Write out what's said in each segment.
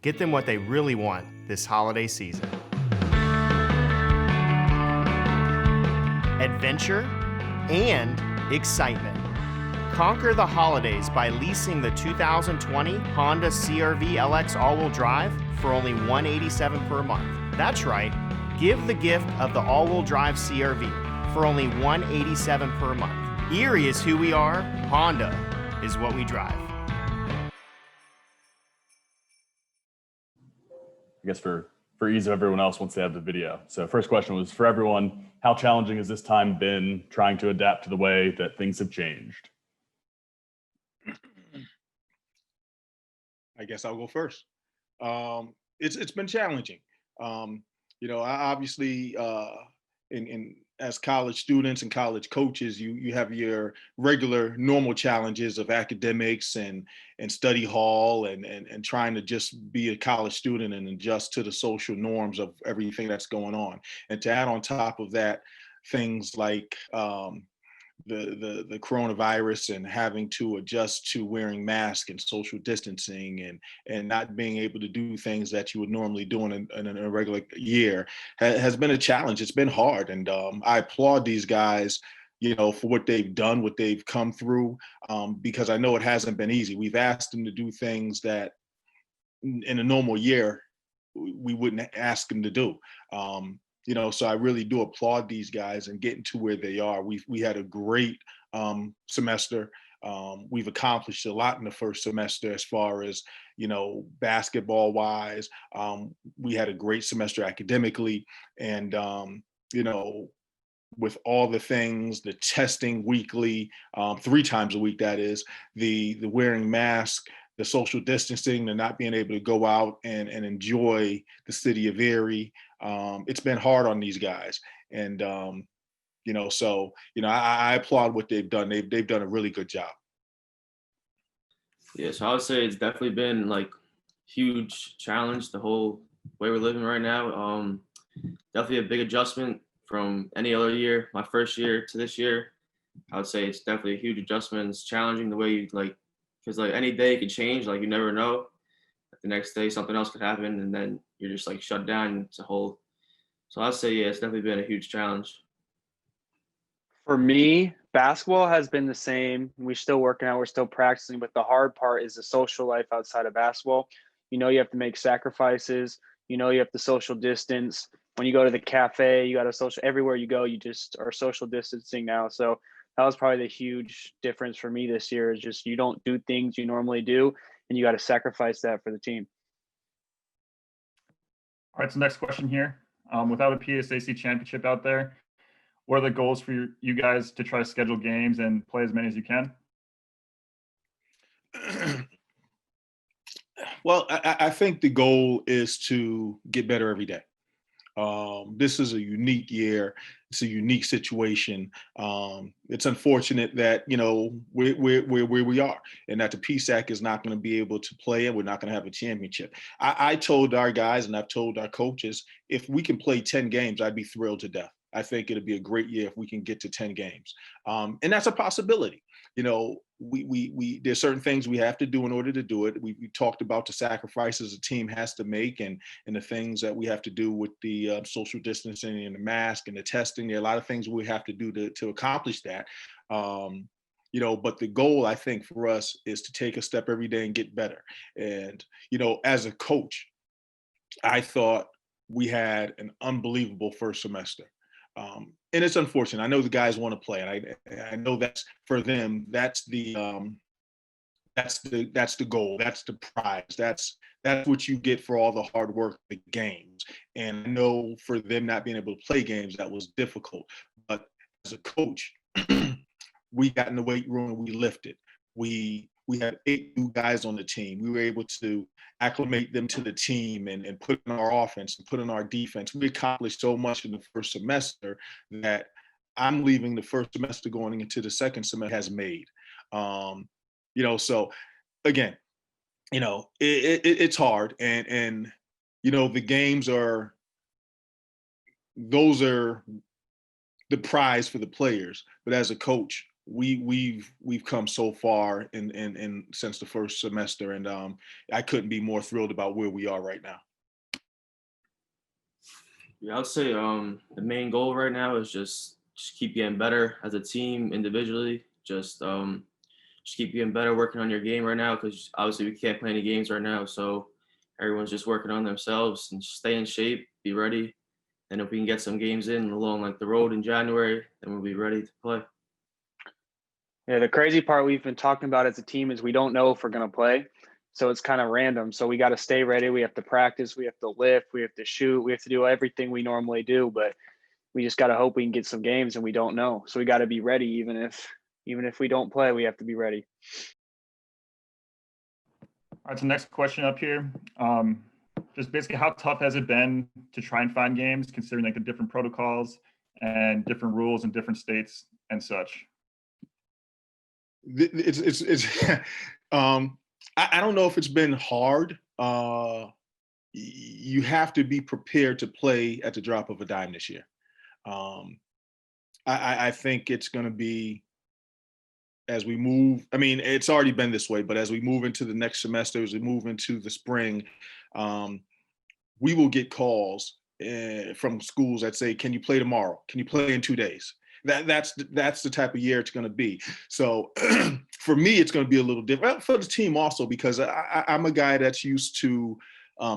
Get them what they really want this holiday season. Adventure and excitement. Conquer the holidays by leasing the 2020 Honda CR-V LX all-wheel drive for only $187 per month. That's right, give the gift of the all-wheel drive CR-V for only $187 per month. Erie is who we are, Honda is what we drive. I guess for ease of everyone else once they have the video. So first question was for everyone, how challenging has this time been trying to adapt to the way that things have changed? I guess I'll go first. It's been challenging. Obviously in as college students and college coaches, you have your regular normal challenges of academics and study hall and trying to just be a college student and adjust to the social norms of everything that's going on. And to add on top of that, things like the coronavirus and having to adjust to wearing masks and social distancing and not being able to do things that you would normally do in a regular year has been a challenge. It's been hard. And I applaud these guys, for what they've done, what they've come through, because I know it hasn't been easy. We've asked them to do things that in a normal year, we wouldn't ask them to do. So I really do applaud these guys and getting to where they are. We had a great semester. We've accomplished a lot in the first semester as far as, basketball wise. We had a great semester academically and, with all the things, the testing weekly, 3 times a week, that is, the wearing masks, the social distancing, the not being able to go out and enjoy the city of Erie. It's been hard on these guys. And, I applaud what they've done. They've done a really good job. Yeah, so I would say it's definitely been like huge challenge, the whole way we're living right now. Definitely a big adjustment from any other year, my first year to this year. I would say it's definitely a huge adjustment. It's challenging the way you because any day it could change, you never know. The next day something else could happen and then you're just shut down. It's a whole, so I'd say, yeah, it's definitely been a huge challenge. For me, basketball has been the same. We're still working out, we're still practicing, but the hard part is the social life outside of basketball. You have to make sacrifices. You have to social distance. When you go to the cafe, you got to social, everywhere you go, you just are social distancing now. So that was probably the huge difference for me this year, is just you don't do things you normally do and you got to sacrifice that for the team. All right, so next question here. Without a PSAC championship out there, what are the goals for you guys to try to schedule games and play as many as you can? Well, I think the goal is to get better every day. This is a unique year. It's a unique situation. It's unfortunate that, we're where we are and that the PSAC is not going to be able to play and we're not going to have a championship. I told our guys and I've told our coaches, if we can play 10 games, I'd be thrilled to death. I think it'll be a great year if we can get to 10 games. And that's a possibility. There's certain things we have to do in order to do it. We talked about the sacrifices a team has to make and the things that we have to do with the social distancing and the mask and the testing. There are a lot of things we have to do to accomplish that. But the goal, I think, for us is to take a step every day and get better. And, as a coach, I thought we had an unbelievable first semester. And it's unfortunate. I know the guys want to play, and I know that's for them. That's the goal. That's the prize. That's what you get for all the hard work, the games. And I know for them not being able to play games, that was difficult. But as a coach, we got in the weight room and we lifted. We had 8 new guys on the team. We were able to acclimate them to the team and put in our offense and put in our defense. We accomplished so much in the first semester that I'm leaving the first semester going into the second semester has made. So again, it's hard and the games those are the prize for the players. But as a coach, we've come so far in since the first semester, and I couldn't be more thrilled about where we are right now. Yeah, I would say the main goal right now is just keep getting better as a team, individually. Just keep getting better, working on your game right now, because obviously we can't play any games right now. So everyone's just working on themselves and stay in shape, be ready. And if we can get some games in along like the road in January, then we'll be ready to play. Yeah, the crazy part we've been talking about as a team is we don't know if we're going to play. So it's kind of random. So we got to stay ready. We have to practice. We have to lift. We have to shoot. We have to do everything we normally do. But we just got to hope we can get some games, and we don't know. So we got to be ready. Even if we don't play, we have to be ready. All right, so next question up here. Just basically, how tough has it been to try and find games, considering like the different protocols and different rules in different states and such? It's I don't know if it's been hard. You have to be prepared to play at the drop of a dime this year. I think it's going to be, as we move, I mean, it's already been this way, but as we move into the next semester, as we move into the spring, we will get calls from schools that say, "Can you play tomorrow? Can you play in 2 days?" That's the type of year it's going to be. So for me, it's going to be a little different for the team also, because I'm a guy that's used to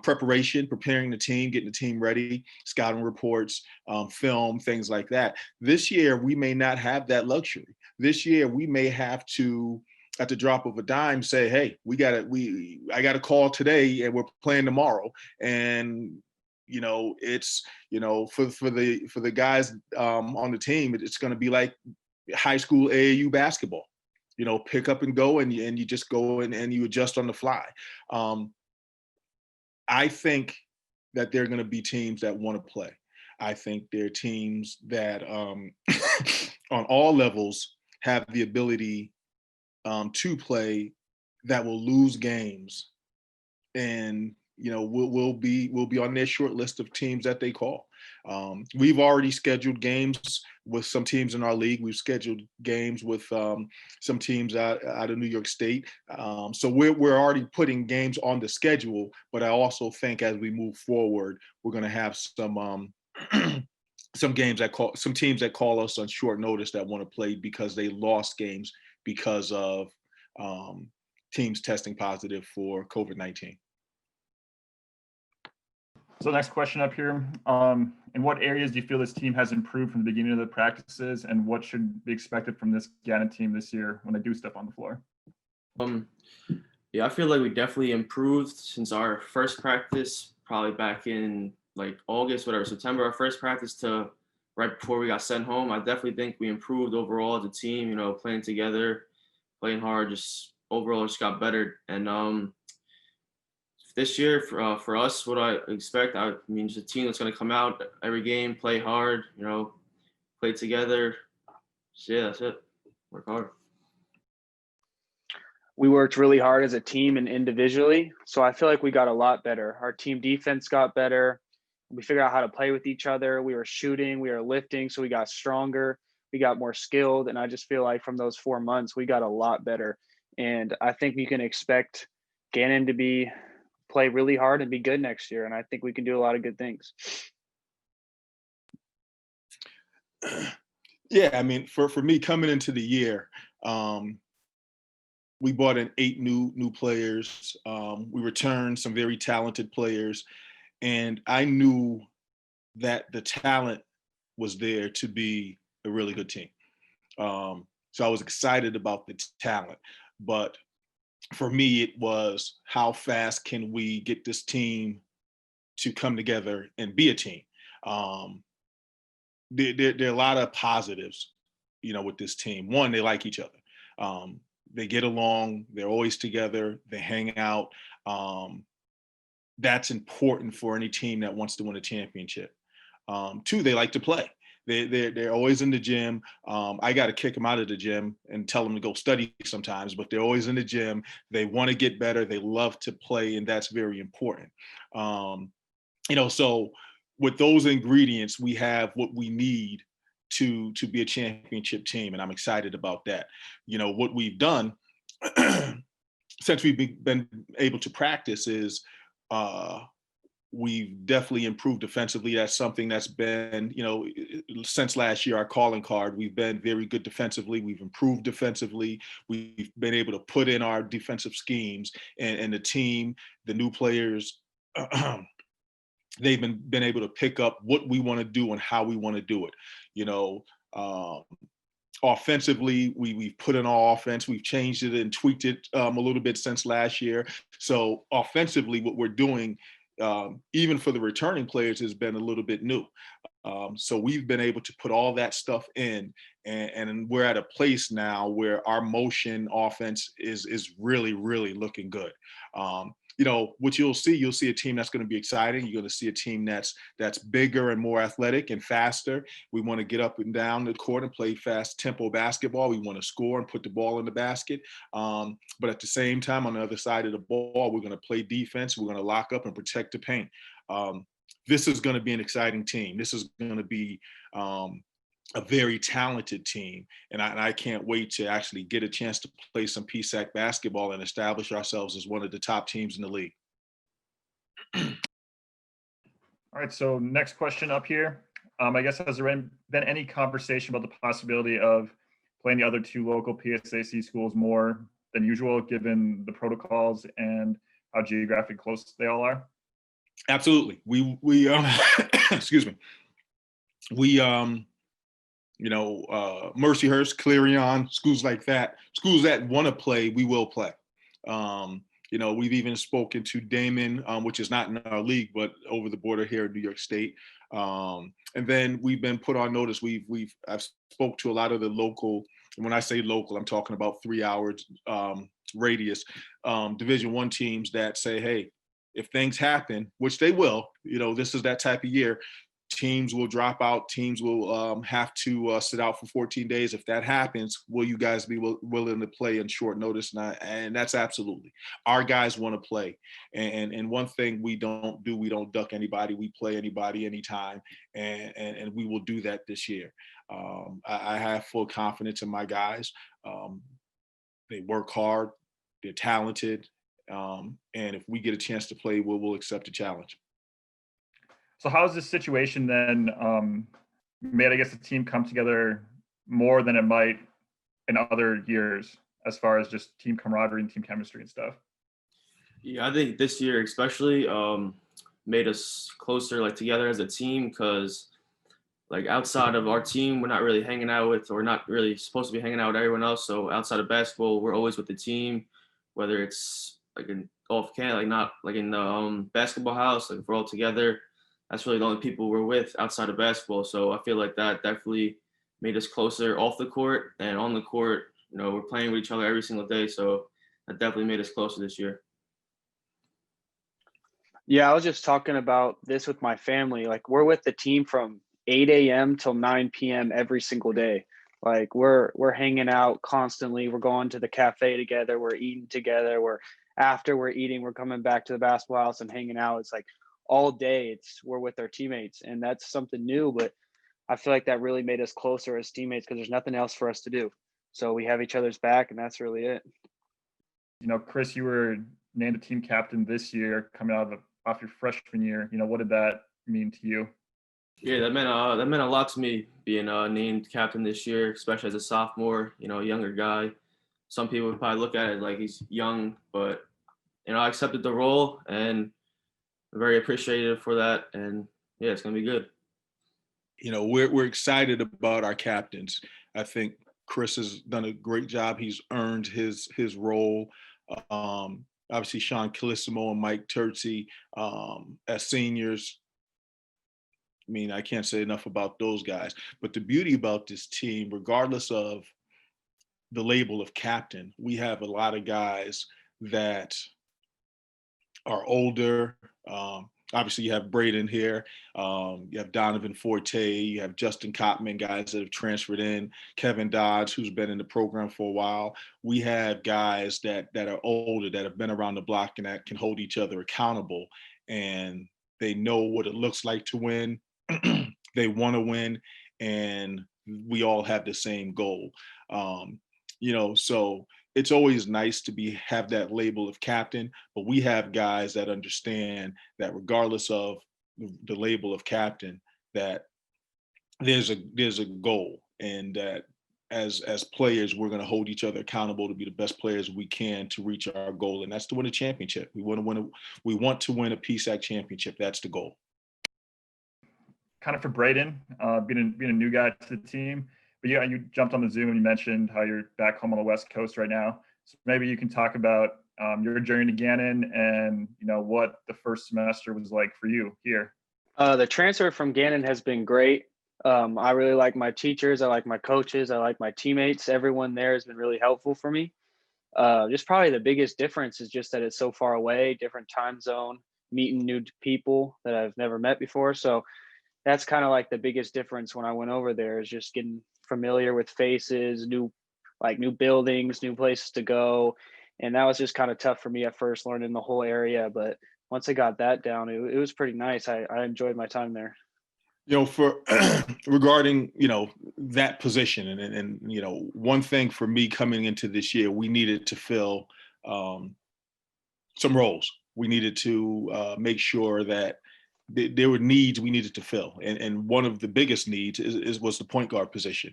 preparation, preparing the team, getting the team ready, scouting reports, film, things like that. This year, we may not have that luxury. This year, we may have to, at the drop of a dime, say, "Hey, I got a call today, and we're playing tomorrow." And it's for the guys on the team, it's going to be like high school AAU basketball. Pick up and go, and you just go and you adjust on the fly. I think that there are going to be teams that want to play. I think there are teams that on all levels have the ability to play, that will lose games, and we'll be on their short list of teams that they call. We've already scheduled games with some teams in our league. We've scheduled games with some teams out of New York State. So we're already putting games on the schedule. But I also think as we move forward, we're going to have some some teams that call us on short notice that want to play because they lost games because of teams testing positive for COVID-19. So next question up here. In what areas do you feel this team has improved from the beginning of the practices, and what should be expected from this Gannon team this year when they do step on the floor? Yeah, I feel like we definitely improved since our first practice, probably back in like August, September, our first practice to right before we got sent home. I definitely think we improved overall as a team, playing together, playing hard, just overall just got better. And this year for us, what I expect, I mean, just a team that's going to come out every game, play hard, play together. So yeah, that's it. Work hard. We worked really hard as a team and individually. So I feel like we got a lot better. Our team defense got better. We figured out how to play with each other. We were shooting, we were lifting, so we got stronger. We got more skilled. And I just feel like from those 4 months, we got a lot better. And I think we can expect Gannon to play really hard and be good next year. And I think we can do a lot of good things. Yeah, I mean, for me coming into the year, we brought in 8 new players. We returned some very talented players, and I knew that the talent was there to be a really good team. So I was excited about the talent, but for me, it was how fast can we get this team to come together and be a team. There are a lot of positives, with this team. One, they like each other. They get along. They're always together. They hang out. That's important for any team that wants to win a championship. 2, they like to play. They're always in the gym. I got to kick them out of the gym and tell them to go study sometimes, but they're always in the gym. They want to get better. They love to play, and that's very important. So with those ingredients, we have what we need to be a championship team, and I'm excited about that. You know, what we've done since we've been able to practice is we've definitely improved defensively. That's something that's been, you know, since last year, our calling card. We've been very good defensively. We've improved defensively. We've been able to put in our defensive schemes, and the team, the new players, they've been able to pick up what we want to do and how we want to do it. You know, offensively, we've put in our offense. We've changed it and tweaked it a little bit since last year. So offensively, what we're doing, even for the returning players, has been a little bit new. So we've been able to put all that stuff in, and we're at a place now where our motion offense is really, really looking good. You know, what you'll see a team that's going to be exciting. You're going to see a team that's bigger and more athletic and faster. We want to get up and down the court and play fast tempo basketball. We want to score and put the ball in the basket. But at the same time, on the other side of the ball, we're going to play defense. We're going to lock up and protect the paint. This is going to be an exciting team. This is going to be a very talented team, and I can't wait to actually get a chance to play some PSAC basketball and establish ourselves as one of the top teams in the league. All right, so next question up here. I guess, has there been any conversation about the possibility of playing the other two local PSAC schools more than usual, given the protocols and how geographically close they all are? Absolutely. We excuse me. We you know, Mercyhurst, Clarion, schools like that, schools that want to play, we will play. You know, we've even spoken to Damon, which is not in our league, but over the border here in New York State. And then we've been put on notice. I've spoke to a lot of the local, and when I say local, I'm talking about 3 hours radius, Division I teams that say, hey, if things happen, which they will, you know, this is that type of year, teams will drop out. Teams will have to sit out for 14 days. If that happens, will you guys be willing to play in short notice? And that's absolutely. Our guys want to play. And one thing we don't do, we don't duck anybody. We play anybody anytime. And we will do that this year. I have full confidence in my guys. They work hard. They're talented. And if we get a chance to play, we'll accept the challenge. So how has this situation then made, I guess, the team come together more than it might in other years, as far as just team camaraderie and team chemistry and stuff? Yeah, I think this year especially made us closer, like, together as a team, because, like, outside of our team, we're not really hanging out with, or not really supposed to be hanging out with everyone else. So outside of basketball, we're always with the team, whether it's like in off camp, like not like in the basketball house, like if we're all together. That's really the only people we're with outside of basketball. So I feel like that definitely made us closer off the court, and on the court, you know, we're playing with each other every single day. So that definitely made us closer this year. Yeah, I was just talking about this with my family. Like, we're with the team from 8 a.m. till 9 p.m. every single day. Like, we're hanging out constantly. We're going to the cafe together. We're eating together. After we're eating, we're coming back to the basketball house and hanging out. It's like all day we're with our teammates, and that's something new, but I feel like that really made us closer as teammates, because there's nothing else for us to do. So we have each other's back, and that's really it. You know, Chris, you were named a team captain this year, coming off your freshman year. You know, what did that mean to you? Yeah, that meant a lot to me, being named captain this year, especially as a sophomore. You know, a younger guy. Some people would probably look at it like he's young, but, you know, I accepted the role, and I'm very appreciative for that. And yeah, it's gonna be good. You know, we're excited about our captains. I think Chris has done a great job. He's earned his role. Obviously, Sean Calissimo and Mike Terzi as seniors. I mean, I can't say enough about those guys. But the beauty about this team, regardless of the label of captain, we have a lot of guys that are older. Obviously, you have Braden here. You have Donovan Forte. You have Justin Cotman, guys that have transferred in. Kevin Dodds, who's been in the program for a while. We have guys that are older, that have been around the block, and that can hold each other accountable. And they know what it looks like to win. They want to win. And we all have the same goal. So it's always nice to have that label of captain, but we have guys that understand that regardless of the label of captain, that there's a goal, and that as players, we're going to hold each other accountable to be the best players we can to reach our goal, and that's to win a championship. We want to win a PSAC championship. That's the goal. Kind of for Braden, being a new guy to the team, but yeah, you jumped on the Zoom and you mentioned how you're back home on the West Coast right now. So maybe you can talk about your journey to Gannon and what the first semester was like for you here. The transfer from Gannon has been great. I really like my teachers. I like my coaches. I like my teammates. Everyone there has been really helpful for me. Just probably the biggest difference is just that it's so far away, different time zone, meeting new people that I've never met before. So that's kind of like the biggest difference when I went over there, is just getting familiar with faces, new buildings, new places to go. And that was just kind of tough for me at first, learning the whole area. But once I got that down, it was pretty nice. I enjoyed my time there. For regarding, that position, and one thing for me coming into this year, we needed to fill some roles. We needed to make sure that there were needs we needed to fill. And one of the biggest needs was the point guard position.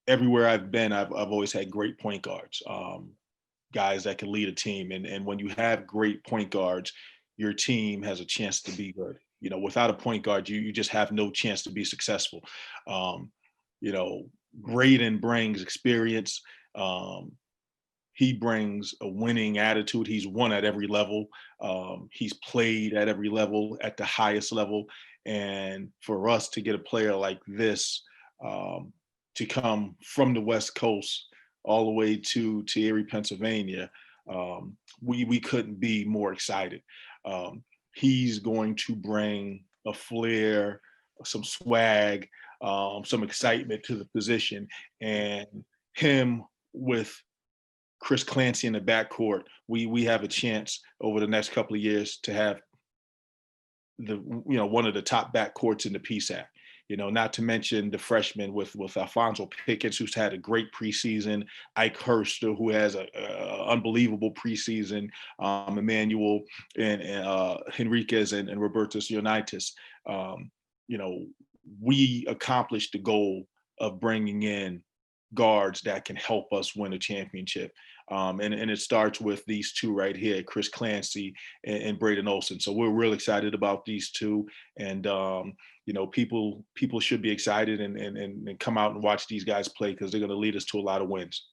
Everywhere I've been, I've always had great point guards, guys that can lead a team. And when you have great point guards, your team has a chance to be good. Without a point guard, you just have no chance to be successful. Braden brings experience. He brings a winning attitude. He's won at every level. He's played at every level, at the highest level. And for us to get a player like this to come from the West Coast all the way to Erie, Pennsylvania, we couldn't be more excited. He's going to bring a flair, some swag, some excitement to the position. And him with Chris Clancy in the backcourt, we have a chance over the next couple of years to have one of the top backcourts in the PSAC. Not to mention the freshmen with Alfonso Pickens, who's had a great preseason, Ike Hurst, who has a unbelievable preseason, Emmanuel and Henriquez and Robertus Unitas. We accomplished the goal of bringing in guards that can help us win a championship. And it starts with these two right here, Chris Clancy and Braden Olsen. So we're real excited about these two. And, people should be excited and come out and watch these guys play, because they're going to lead us to a lot of wins.